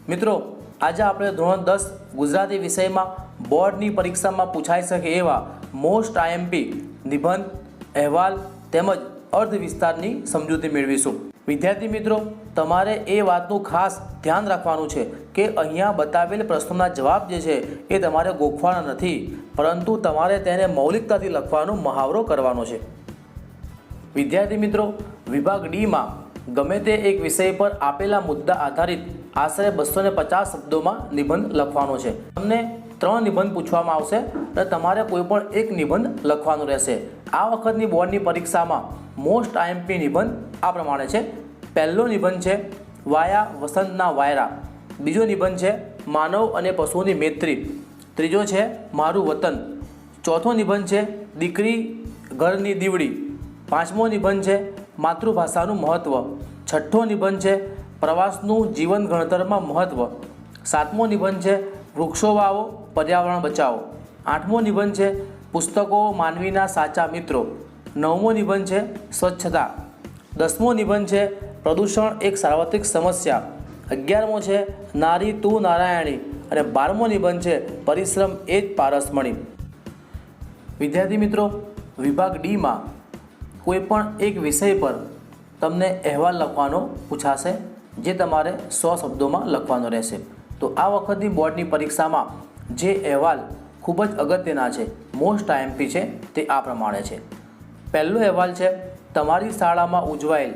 મિત્રો આજે આપણે ધોરણ 10 ગુજરાતી વિષયમાં બોર્ડની પરીક્ષામાં પૂછાઈ શકે એવા મોસ્ટ આઈએમપી નિબંધ, અહેવાલ તેમજ અર્ધ વિસ્તારની સમજૂતી મેળવીશું। વિદ્યાર્થી મિત્રો, તમારે એ વાતનું ખાસ ધ્યાન રાખવાનું છે કે અહીંયા બતાવેલ પ્રશ્નોના જવાબ જે છે એ તમારે ગોખવાના નથી, પરંતુ તમારે તેને મૌલિકતાથી લખવાનો મહાવરો કરવાનો છે। વિદ્યાર્થી મિત્રો, વિભાગ ડીમાં ગમે તે એક વિષય પર આપેલા મુદ્દા આધારિત આશરે 250 શબ્દોમાં નિબંધ લખવાનો છે। તમને 3 નિબંધ પૂછવામાં આવશે અને તમારે કોઈ પણ એક નિબંધ લખવાનો રહેશે। આ વખતની બોર્ડની પરીક્ષામાં મોસ્ટ આઈએમપી નિબંધ આ પ્રમાણે છે। પહેલો નિબંધ છે વાયા વસંતના વાયરા, બીજો નિબંધ છે માનવ અને પશુની મૈત્રી, ત્રીજો છે મારું વતન, ચોથો નિબંધ છે દીકરી ઘરની દીવડી, પાંચમો નિબંધ છે માતૃભાષાનું મહત્ત્વ, છઠ્ઠો નિબંધ છે પ્રવાસનું જીવન ઘડતરમાં મહત્ત્વ, સાતમો નિબંધ છે વૃક્ષો વાવો પર્યાવરણ બચાવો, આઠમો નિબંધ છે પુસ્તકો માનવીના સાચા મિત્રો, નવમો નિબંધ છે સ્વચ્છતા, 10મો નિબંધ છે પ્રદૂષણ એક સાર્વત્રિક સમસ્યા, 11મો છે નારી તું નારાયણી અને 12મો નિબંધ છે પરિશ્રમ એ જ પારસમણી। વિદ્યાર્થી મિત્રો, વિભાગ ડીમાં કોઈ પણ એક વિષય પર તમને અહેવાલ લખવાનો પૂછાશે, જે તમારે 100 શબ્દોમાં લખવાનો રહેશે। તો આ વખતની બોર્ડની પરીક્ષામાં જે અહેવાલ ખૂબ જ અગત્યના છે, મોસ્ટ આઈએમપી છે, તે આ પ્રમાણે છે। પહેલો અહેવાલ છે તમારી શાળામાં ઉજવાયેલ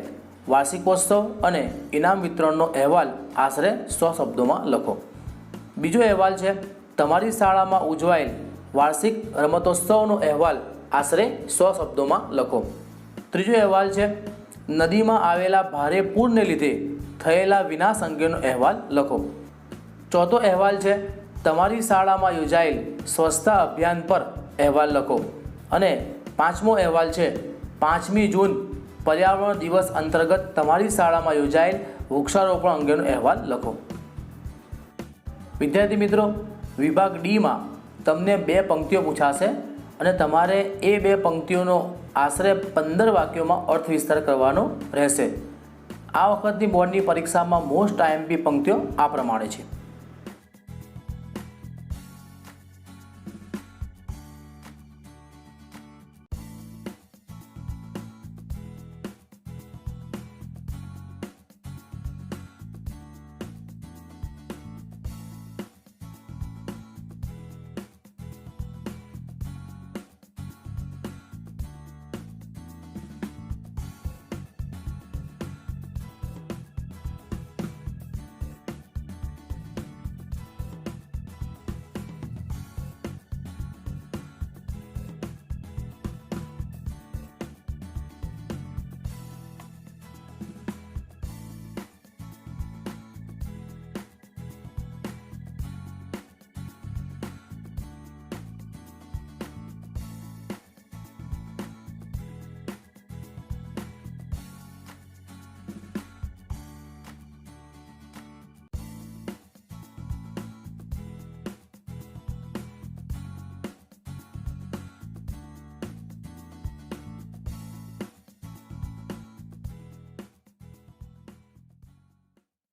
વાર્ષિકોત્સવ અને ઇનામ વિતરણનો અહેવાલ આશરે 100 શબ્દોમાં લખો। બીજો અહેવાલ છે તમારી શાળામાં ઉજવાયેલ વાર્ષિક રમતોત્સવનો અહેવાલ આશરે 100 શબ્દોમાં લખો। ત્રીજો અહેવાલ છે નદીમાં આવેલા ભારે પૂરને લીધે થયેલા વિનાશ અંગેનો અહેવાલ લખો। ચોથો અહેવાલ છે તમારી શાળામાં યોજાયેલ સ્વચ્છતા અભિયાન પર અહેવાલ લખો। અને પાંચમો અહેવાલ છે 5મી જૂન પર્યાવરણ દિવસ અંતર્ગત તમારી શાળામાં યોજાયેલ વૃક્ષારોપણ અંગેનો અહેવાલ લખો। વિદ્યાર્થી મિત્રો, વિભાગ ડીમાં તમને 2 પંક્તિઓ પૂછાશે અને તમારે એ 2 પંક્તિઓનો આશરે 15 વાક્યોમાં અર્થ વિસ્તાર કરવાનો રહેશે। આ વખતની બોર્ડની પરીક્ષામાં મોસ્ટ આઈએમપી પંક્તિઓ આ પ્રમાણે છે।